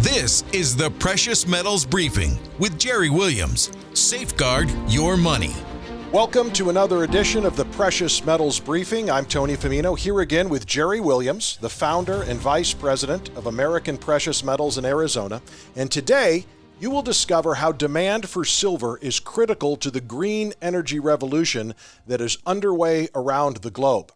This is the Precious Metals Briefing with Jerry Williams. Safeguard your money. Welcome to another edition of the Precious Metals Briefing. I'm Tony Famino, here again with Jerry Williams, the founder and vice president of American Precious Metals in Arizona. And today, you will discover how demand for silver is critical to the green energy revolution that is underway around the globe.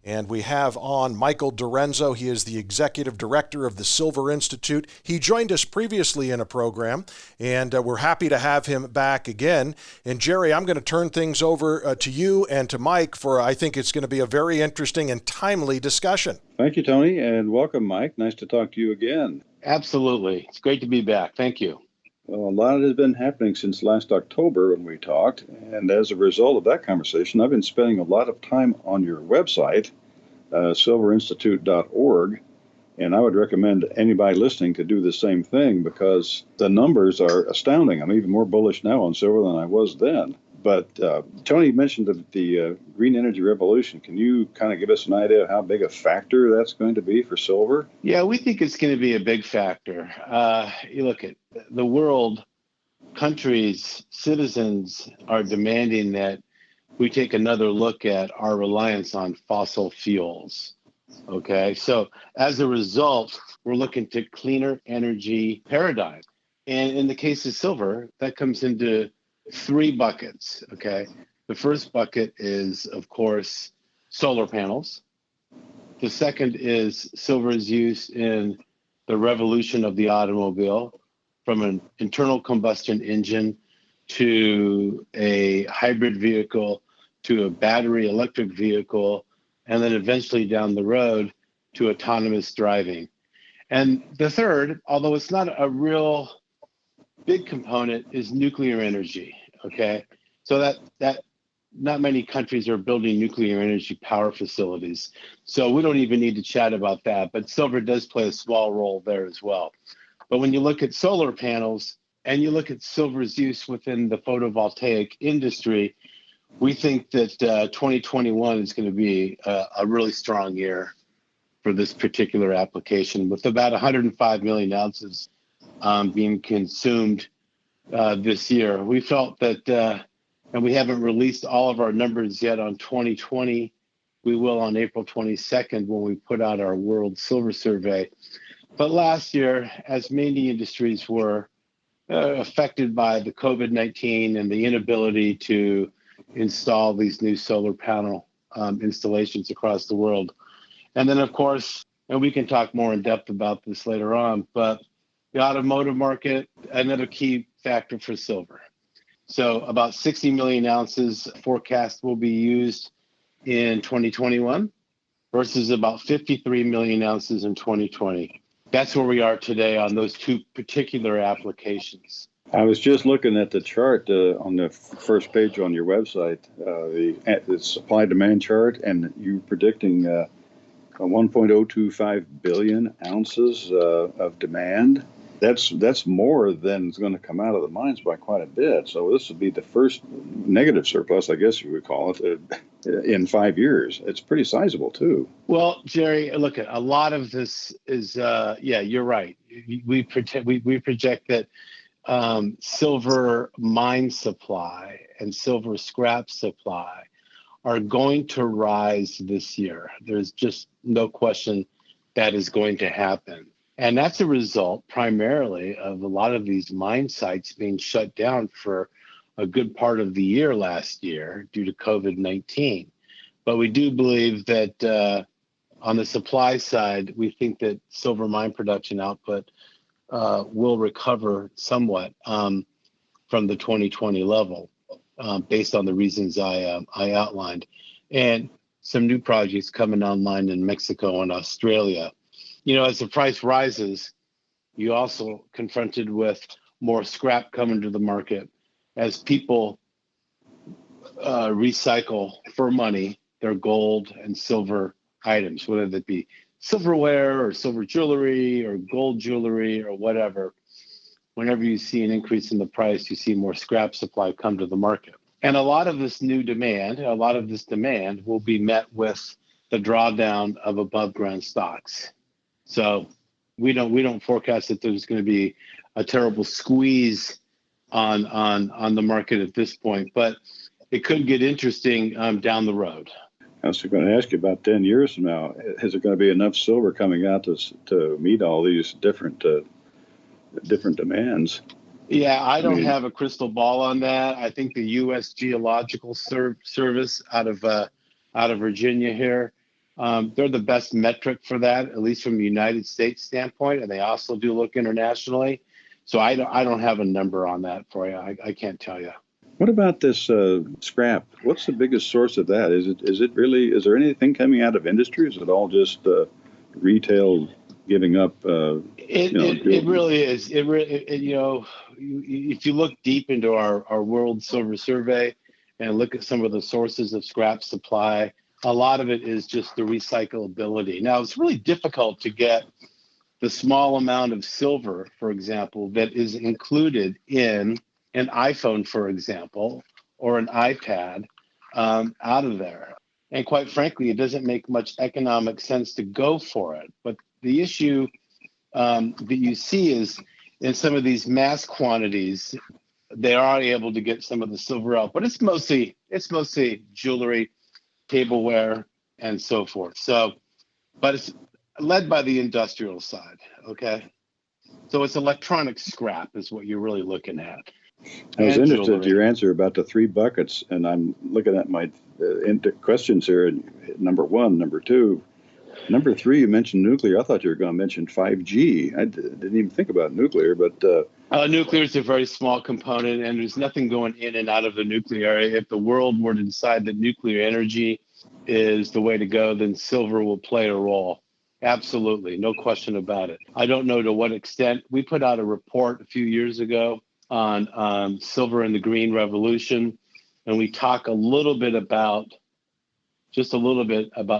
And we have on Michael DiRienzo. He is the executive director of the Silver Institute. He joined us previously in a program, and we're happy to have him back again. And Jerry, I'm going to turn things over to you and to Mike for, I think it's going to be a very interesting and timely discussion. Thank you, Tony, and welcome, Mike. Nice to talk to you again. Absolutely. It's great to be back. Thank you. Well, a lot has been happening since last October when we talked, and as a result of that conversation, I've been spending a lot of time on your website, silverinstitute.org, and I would recommend anybody listening to do the same thing because the numbers are astounding. I'm even more bullish now on silver than I was then. But Tony mentioned the green energy revolution. Can you kind of give us an idea of how big a factor that's going to be for silver? Yeah, we think it's going to be a big factor. You look at the world, countries, citizens are demanding that we take another look at our reliance on fossil fuels. Okay, so as a result, we're looking to cleaner energy paradigm. And in the case of silver, that comes into three buckets. Okay, the first bucket is, of course, solar panels. The second is silver's use in the revolution of the automobile, from an internal combustion engine to a hybrid vehicle to a battery electric vehicle, and then eventually down the road to autonomous driving. And the third, although it's not a real big component, is nuclear energy. Okay, so that not many countries are building nuclear energy power facilities, so we don't even need to chat about that. But silver does play a small role there as well. But when you look at solar panels and you look at silver's use within the photovoltaic industry, we think that 2021 is going to be a really strong year for this particular application, with about 105 million ounces being consumed this year. We felt that, and we haven't released all of our numbers yet on 2020. We will on April 22nd when we put out our World Silver Survey. But last year, as many industries were affected by the COVID-19 and the inability to install these new solar panel installations across the world. And then, of course, and we can talk more in depth about this later on, but the automotive market, another key factor for silver. So about 60 million ounces forecast will be used in 2021 versus about 53 million ounces in 2020. That's where we are today on those two particular applications. I was just looking at the chart on the first page on your website, the supply-demand chart, and you're predicting 1.025 billion ounces of demand. That's more than is going to come out of the mines by quite a bit. So this would be the first negative surplus, I guess you would call it, in 5 years. It's pretty sizable, too. Well, Jerry, look, a lot of this is, yeah, you're right. We project that silver mine supply and silver scrap supply are going to rise this year. There's just no question that is going to happen. And that's a result primarily of a lot of these mine sites being shut down for a good part of the year last year due to COVID-19. But we do believe that on the supply side, we think that silver mine production output will recover somewhat from the 2020 level based on the reasons I outlined. And some new projects coming online in Mexico and Australia. You know, as the price rises, you also confronted with more scrap coming to the market as people recycle for money their gold and silver items, whether that be silverware or silver jewelry or gold jewelry or whatever. Whenever you see an increase in the price, you see more scrap supply come to the market. And a lot of this demand will be met with the drawdown of above ground stocks. So we don't forecast that there's going to be a terrible squeeze on the market at this point, but it could get interesting down the road. I was going to ask you about 10 years from now. Is there going to be enough silver coming out to meet all these different demands? Yeah, I don't have a crystal ball on that. I think the U.S. Geological Service out of Virginia here, they're the best metric for that, at least from the United States standpoint, and they also do look internationally. So I don't have a number on that for you. I can't tell you. What about this scrap? What's the biggest source of that? Is there anything coming out of industry? Is it all just retail giving up? It really is. If you look deep into our World Silver Survey and look at some of the sources of scrap supply, a lot of it is just the recyclability. Now, it's really difficult to get the small amount of silver, for example, that is included in an iPhone, for example, or an iPad out of there. And quite frankly, it doesn't make much economic sense to go for it. But the issue that you see is in some of these mass quantities, they are able to get some of the silver out, but it's mostly jewelry, tableware, and so forth. So, but it's led by the industrial side. Okay, so it's electronic scrap is what you're really looking at. I was interested in your answer about the 3 buckets, and I'm looking at my questions here. Number 1, number 2. Number 3, you mentioned nuclear. I thought you were going to mention 5G. I didn't even think about nuclear, but nuclear is a very small component, and there's nothing going in and out of the nuclear. If the world were to decide that nuclear energy is the way to go, then silver will play a role. Absolutely, no question about it. I don't know to what extent. We put out a report a few years ago on silver and the green revolution, and we talk a little bit about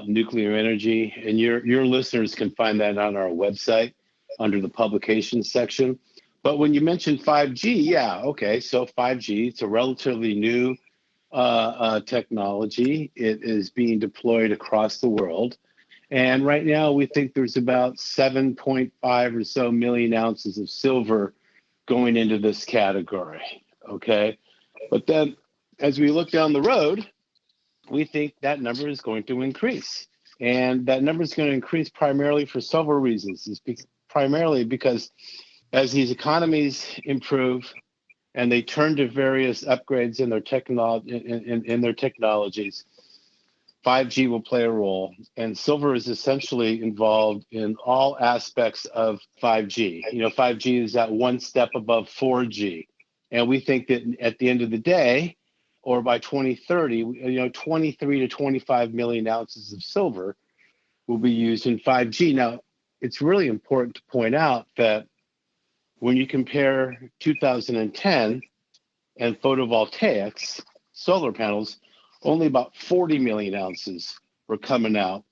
nuclear energy, and your listeners can find that on our website under the publications section. But when you mentioned 5G, yeah, okay, so 5G, it's a relatively new technology. It is being deployed across the world. And right now we think there's about 7.5 or so million ounces of silver going into this category, okay? But then as we look down the road, we think that number is going to increase. And that number is going to increase primarily for several reasons. It's primarily because as these economies improve and they turn to various upgrades in their technologies, 5G will play a role, and silver is essentially involved in all aspects of 5G. 5G is that one step above 4G, and we think that at the end of the day, or by 2030, 23 to 25 million ounces of silver will be used in 5G. Now, it's really important to point out that when you compare 2010 and photovoltaics, solar panels, only about 40 million ounces were coming out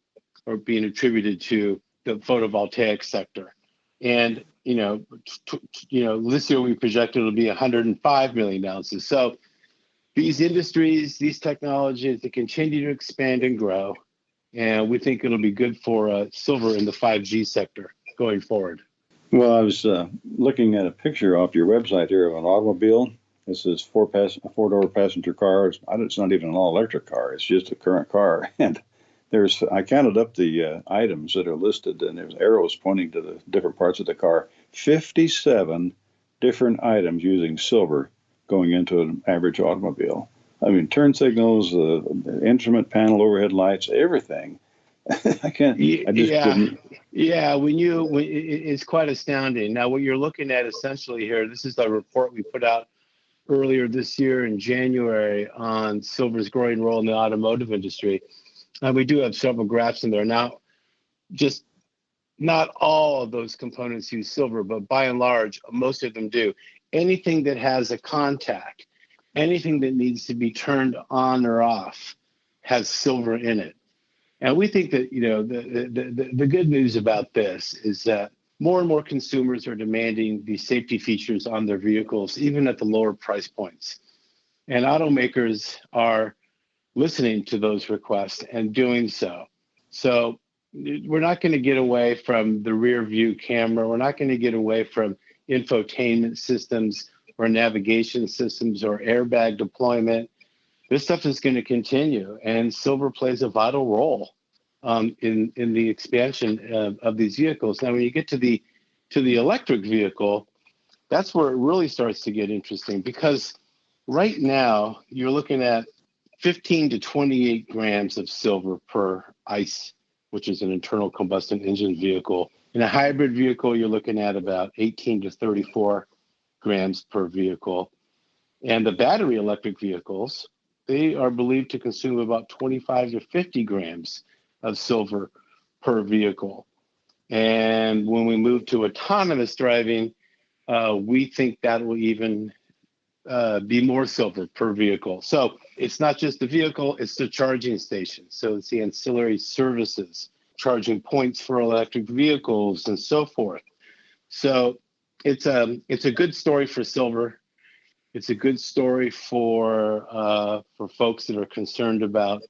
or being attributed to the photovoltaic sector. And, this year we projected it'll be 105 million ounces. So these industries, these technologies, they continue to expand and grow. And we think it'll be good for silver in the 5G sector going forward. Well, I was looking at a picture off your website here of an automobile. This is a 4-door passenger car. It's not even an all-electric car. It's just a current car. And I counted up the items that are listed, and there's arrows pointing to the different parts of the car. 57 different items using silver going into an average automobile. I mean, turn signals, the instrument panel, overhead lights, everything. Didn't. Yeah, it's quite astounding. Now, what you're looking at essentially here, this is the report we put out earlier this year in January on silver's growing role in the automotive industry. And we do have several graphs in there. Now, just not all of those components use silver, but by and large, most of them do. Anything that has a contact, anything that needs to be turned on or off has silver in it. And we think that, the good news about this is that more and more consumers are demanding these safety features on their vehicles, even at the lower price points. And automakers are listening to those requests and doing so. So we're not going to get away from the rear view camera. We're not going to get away from infotainment systems or navigation systems or airbag deployment. This stuff is going to continue, and silver plays a vital role in the expansion of these vehicles. Now, when you get to the electric vehicle, that's where it really starts to get interesting, because right now you're looking at 15 to 28 grams of silver per ICE, which is an internal combustion engine vehicle. In a hybrid vehicle, you're looking at about 18 to 34 grams per vehicle. And the battery electric vehicles, they are believed to consume about 25 to 50 grams of silver per vehicle. And when we move to autonomous driving, we think that will even be more silver per vehicle. So it's not just the vehicle, it's the charging station. So it's the ancillary services, charging points for electric vehicles and so forth. So it's a good story for silver. It's a good story for folks that are concerned about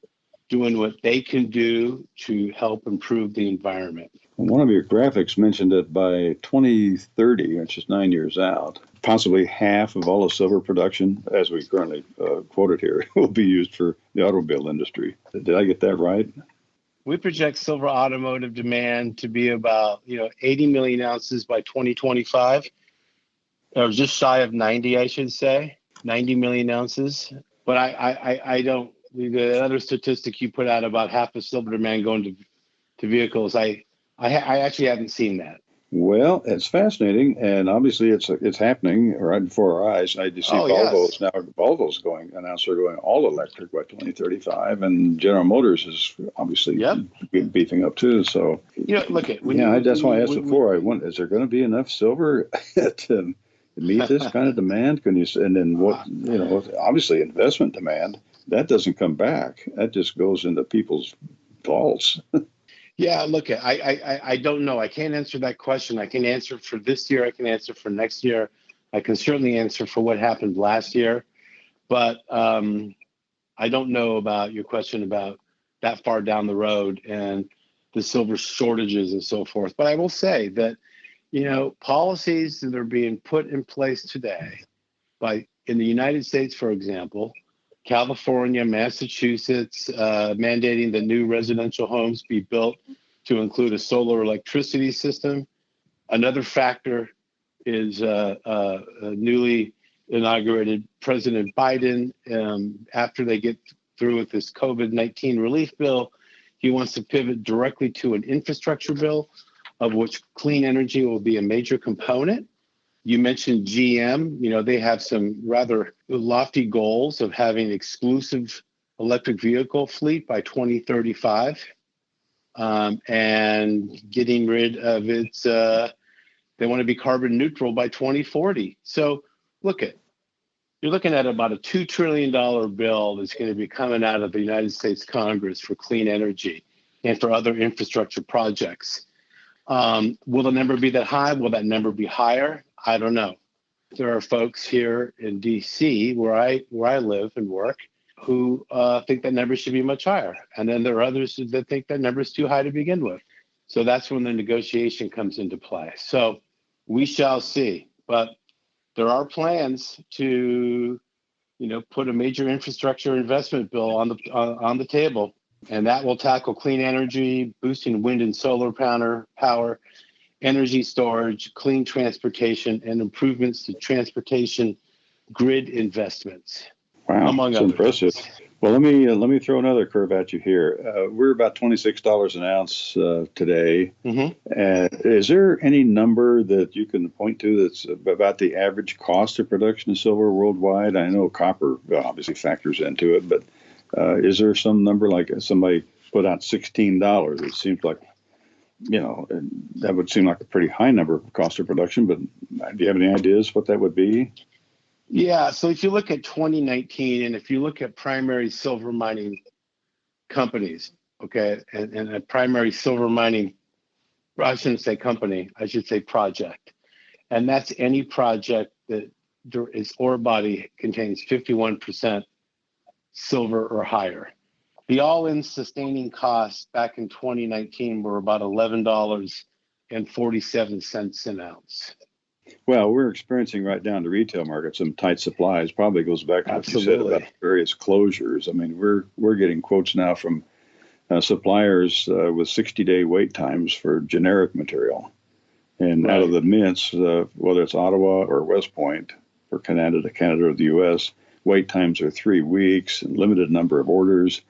doing what they can do to help improve the environment. One of your graphics mentioned that by 2030, which is 9 years out, possibly half of all the silver production, as we currently quoted here, will be used for the automobile industry. Did I get that right? We project silver automotive demand to be about 80 million ounces by 2025, or just shy of 90, I should say, 90 million ounces. But I don't. The other statistic you put out about half of silver demand going to vehicles, I actually haven't seen that. Well, it's fascinating, and obviously it's happening right before our eyes. I just see Volvo's now. Volvo's announced they're going all electric by 2035, and General Motors is obviously beefing up too. So look at that's why I asked before. Is there going to be enough silver to meet this kind of demand? And then what? Obviously investment demand that doesn't come back. That just goes into people's vaults. Yeah, look, I don't know. I can't answer that question. I can answer for this year. I can answer for next year. I can certainly answer for what happened last year. But I don't know about your question about that far down the road and the silver shortages and so forth. But I will say that, policies that are being put in place today in the United States, for example, California, Massachusetts, mandating that new residential homes be built to include a solar electricity system. Another factor is newly inaugurated President Biden. After they get through with this COVID-19 relief bill, he wants to pivot directly to an infrastructure bill, of which clean energy will be a major component. You mentioned GM. They have some rather lofty goals of having exclusive electric vehicle fleet by 2035, and getting rid of its. They want to be carbon neutral by 2040. So, you're looking at about a $2 trillion bill that's going to be coming out of the United States Congress for clean energy and for other infrastructure projects. Will the number be that high? Will that number be higher? I don't know. There are folks here in D.C. where I live and work who think that number should be much higher. And then there are others that think that number is too high to begin with. So that's when the negotiation comes into play. So we shall see. But there are plans to, put a major infrastructure investment bill on the table. And that will tackle clean energy, boosting wind and solar power, energy storage, clean transportation, and improvements to transportation grid investments. Wow, among that's other impressive. things. Well, let me throw another curve at you here. We're about $26 an ounce today. Mm-hmm. Is there any number that you can point to that's about the average cost of production of silver worldwide? I know copper obviously factors into it, but is there some number, like somebody put out $16? It seems like, that would seem like a pretty high number of cost of production, but do you have any ideas what that would be? Yeah, so if you look at 2019, and if you look at primary silver mining companies, okay, and a primary silver mining, I shouldn't say company, I should say project, and that's any project that its ore body contains 51% silver or higher. The all-in sustaining costs back in 2019 were about $11.47 an ounce. Well, we're experiencing right down to retail market some tight supplies. Probably goes back to what you said Absolutely. about the various closures. I mean, we're getting quotes now from suppliers with 60-day wait times for generic material. And Right. out of the mints, whether it's Ottawa or West Point, for Canada or the U.S., wait times are 3 weeks and limited number of orders.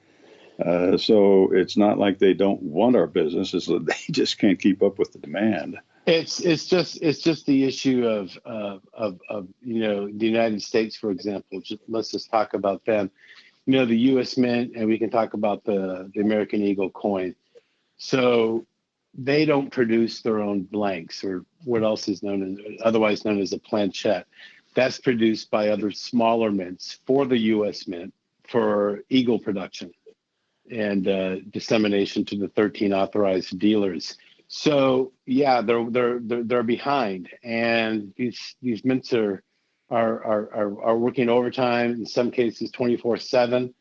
So it's not like they don't want our business; it's that they just can't keep up with the demand. It's just the issue of the United States, for example. Let's just talk about them. The U.S. Mint, and we can talk about the American Eagle coin. So they don't produce their own blanks, or what else is otherwise known as a planchette. That's produced by other smaller mints for the U.S. Mint for Eagle production and dissemination to the 13 authorized dealers. So yeah, they're behind, and these mints are working overtime, in some cases 24/7.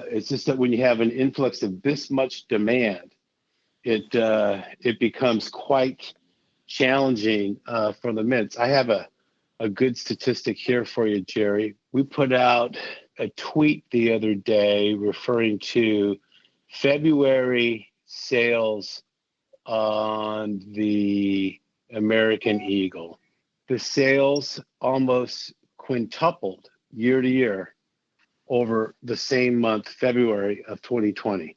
It's just that when you have an influx of this much demand, it becomes quite challenging for the mints. I have a good statistic here for you, Jerry. We put out a tweet the other day referring to February sales on the American Eagle. The sales almost quintupled year to year over the same month, February of 2020.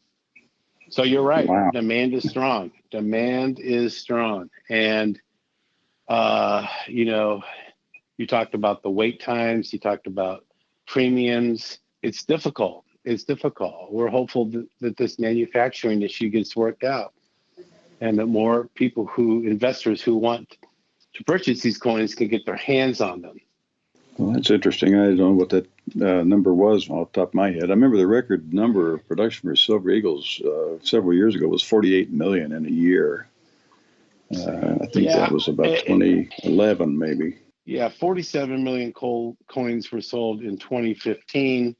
So you're right. Wow. Demand is strong. Demand is strong. And, you talked about the wait times. You talked about premiums. It's difficult. We're hopeful that this manufacturing issue gets worked out and that more investors who want to purchase these coins can get their hands on them. Well, that's interesting. I don't know what that number was off the top of my head. I remember the record number of production for Silver Eagles several years ago was 48 million in a year. I think that was about 2011, maybe. Yeah, 47 million coins were sold in 2015,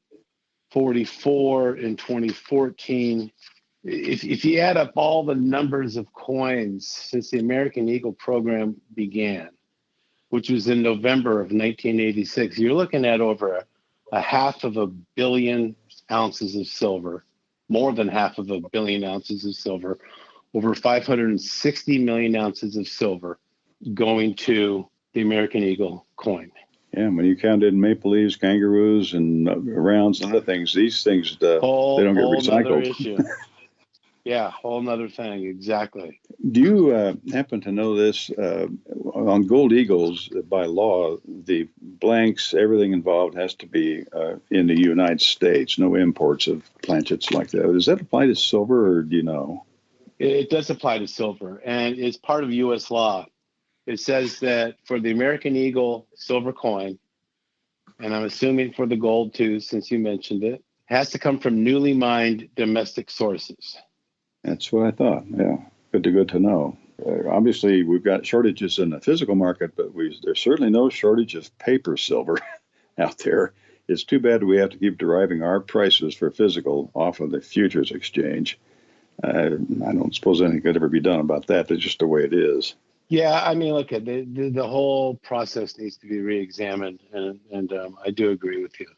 44 in 2014. If you add up all the numbers of coins since the American Eagle program began, which was in November of 1986, you're looking at over a 500 million ounces of silver, more than 500 million ounces of silver, over 560 million ounces of silver going to the American Eagle coin. Yeah, when you count in maple leaves, kangaroos, and rounds and other things, these things, they don't get recycled. Issue. Yeah, whole nother thing, exactly. Do you happen to know this? On Gold Eagles, by law, the blanks, everything involved has to be in the United States, no imports of planchets like that. Does that apply to silver, or do you know? It does apply to silver, and it's part of U.S. law. It says that for the American Eagle silver coin, and I'm assuming for the gold too, since you mentioned it, has to come from newly mined domestic sources. That's what I thought. Yeah, good to know. Obviously, we've got shortages in the physical market, but there's certainly no shortage of paper silver out there. It's too bad we have to keep deriving our prices for physical off of the futures exchange. I don't suppose anything could ever be done about that. It's just the way it is. Yeah, I mean, look, the whole process needs to be re-examined, and I do agree with you.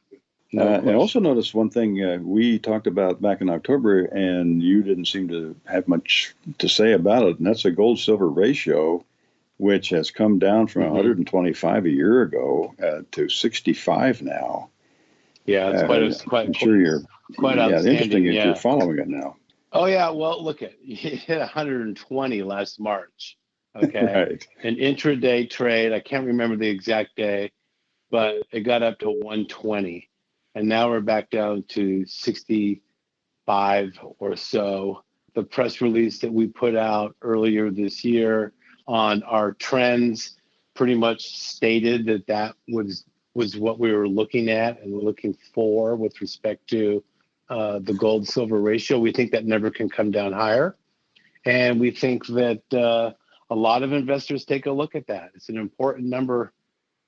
I also noticed one thing we talked about back in October, and you didn't seem to have much to say about it, and that's a gold-silver ratio, which has come down from 125 a year ago to 65 now. Yeah, it's quite I'm sure you're quite outstanding. Interesting if you're following it now. Oh, yeah, well, look, it hit 120 last March. Okay, Right. An intraday trade, I can't remember the exact day, but it got up to 120. And now we're back down to 65 or so. The press release that we put out earlier this year on our trends pretty much stated that was what we were looking at and looking for with respect to the gold-silver ratio. We think that never can come down higher. And we think that a lot of investors take a look at that. It's an important number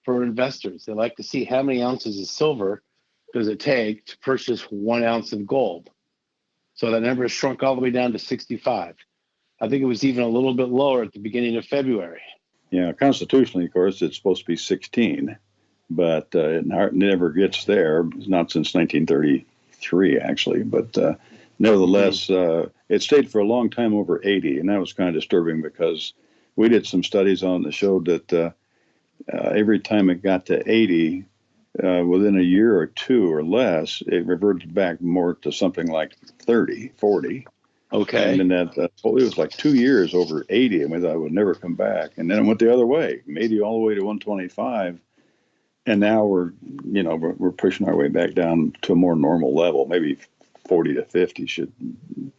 for investors. They like to see how many ounces of silver does it take to purchase 1 ounce of gold. So that number has shrunk all the way down to 65. I think it was even a little bit lower at the beginning of February. Yeah, constitutionally, of course, it's supposed to be 16, but it never gets there. It's not since 1933, actually. But nevertheless, it stayed for a long time over 80, and that was kind of disturbing because we did some studies on that showed that every time it got to 80, within a year or two or less, it reverted back more to something like 30, 40. Okay. And then it was like 2 years over 80, and we thought it would never come back. And then it went the other way, 80 all the way to 125. And now we're pushing our way back down to a more normal level. Maybe 40 to 50 should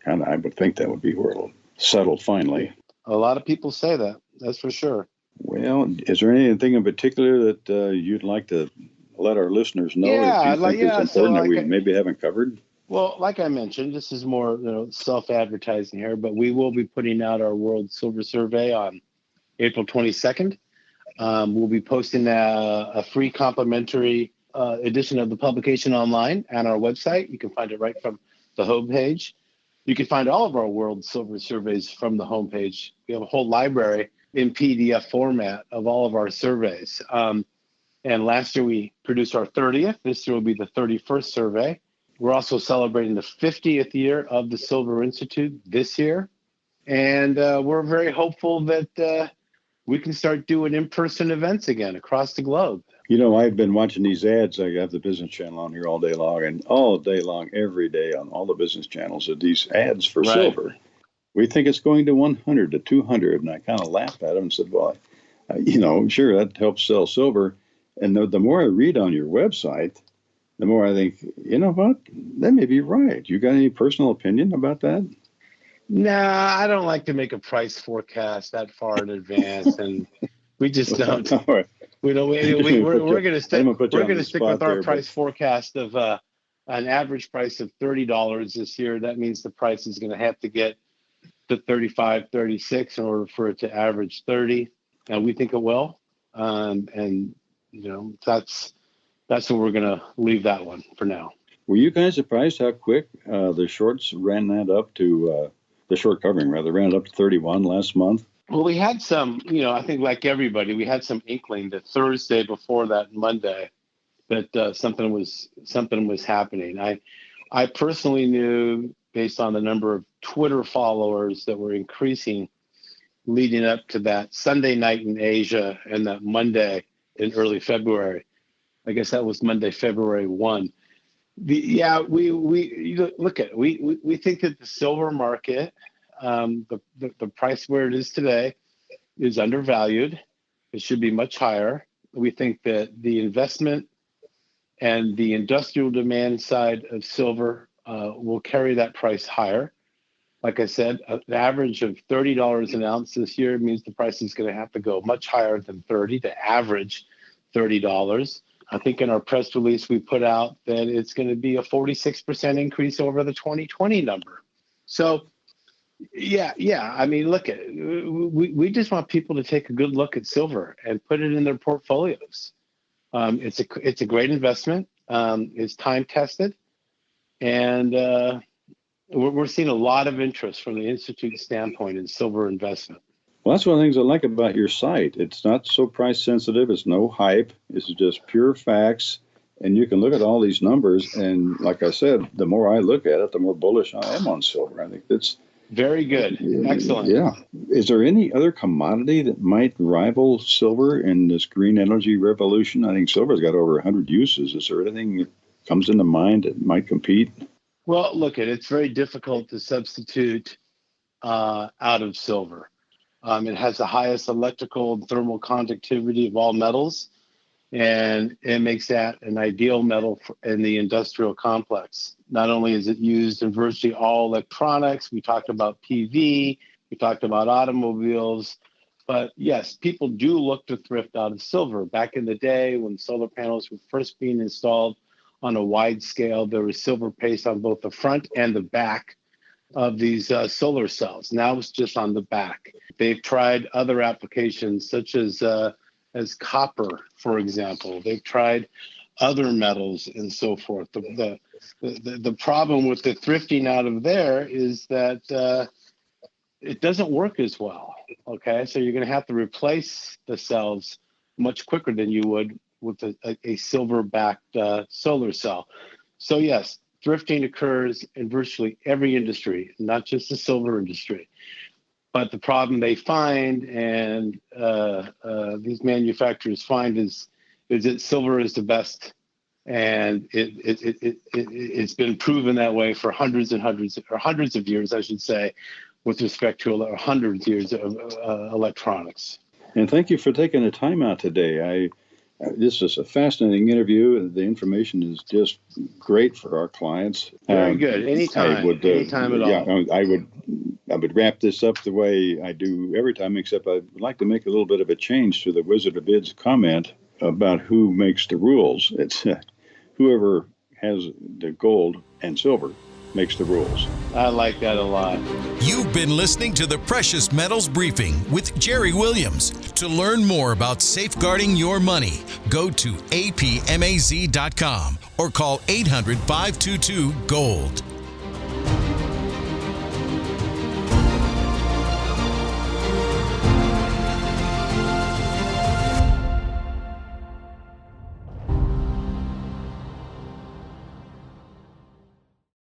kind of, I would think that would be where it'll settle finally. A lot of people say that. That's for sure. Well, is there anything in particular that you'd like to let our listeners know that you think is important that we maybe haven't covered? Well, like I mentioned, this is more self-advertising here, but we will be putting out our World Silver Survey on April 22nd. We'll be posting a free complimentary edition of the publication online on our website. You can find it right from the homepage. You can find all of our World Silver Surveys from the homepage. We have a whole library in PDF format of all of our surveys. And last year we produced our 30th. This year will be the 31st survey. We're also celebrating the 50th year of the Silver Institute this year. And we're very hopeful that we can start doing in-person events again across the globe. I've been watching these ads. I have the business channel on here all day long, and all day long, every day on all the business channels are these ads for silver. We think it's going to 100 to 200. And I kind of laughed at them and said, well, sure, that helps sell silver. And the more I read on your website, the more I think, you know what, that may be right. You got any personal opinion about that? Nah, I don't like to make a price forecast that far in advance, and we just don't. Right. We don't. We're going to stick. We're going to stick with our price forecast of an average price of $30 this year. That means the price is going to have to get to 35, 36 in order for it to average 30, and we think it will. And that's where we're going to leave that one for now. Were you guys surprised how quick the shorts ran that up to, the short covering rather, ran it up to 31 last month? Well, we had some, I think like everybody, we had some inkling that Thursday before that Monday that something was happening. I personally knew based on the number of Twitter followers that were increasing leading up to that Sunday night in Asia and that Monday in early February. I guess that was Monday, February 1. We look at it. We think that the silver market, the price where it is today, is undervalued. It should be much higher. We think that the investment and the industrial demand side of silver will carry that price higher. Like I said, an average of $30 an ounce this year means the price is going to have to go much higher than 30 to average $30. I think in our press release, we put out that it's going to be a 46% increase over the 2020 number. So, yeah. I mean, look at it. We just want people to take a good look at silver and put it in their portfolios. It's a great investment. It's time tested, and we're seeing a lot of interest from the Institute standpoint in silver investment. Well, that's one of the things I like about your site. It's not so price sensitive. It's no hype. It's just pure facts. And you can look at all these numbers. And like I said, the more I look at it, the more bullish I am on silver. I think that's very good. Excellent. Yeah. Is there any other commodity that might rival silver in this green energy revolution? I think silver's got over 100 uses. Is there anything that comes into mind that might compete? Well, look, it's very difficult to substitute out of silver. It has the highest electrical and thermal conductivity of all metals, and it makes that an ideal metal in the industrial complex. Not only is it used in virtually all electronics, we talked about PV, we talked about automobiles, but yes, people do look to thrift out of silver. Back in the day when solar panels were first being installed on a wide scale, there was silver paste on both the front and the back of these solar cells. Now it's just on the back. They've tried other applications such as copper, for example. They've tried other metals and so forth. The The problem with the thrifting out of there is that it doesn't work as well. Okay, so you're going to have to replace the cells much quicker than you would with a silver-backed solar cell. So yes, thrifting occurs in virtually every industry, not just the silver industry. But the problem they find, and these manufacturers find, is that silver is the best, and it's been proven that way for hundreds of years, I should say, with respect to hundreds of years of electronics. And thank you for taking the time out today. This is a fascinating interview. The information is just great for our clients. Very good. Anytime at all. Yeah, I would wrap this up the way I do every time, except I would like to make a little bit of a change to the Wizard of Bid's comment about who makes the rules. It's whoever has the gold and silver makes the rules. I like that a lot. You've been listening to the Precious Metals Briefing with Jerry Williams. To learn more about safeguarding your money, go to apmaz.com or call 800-522-GOLD.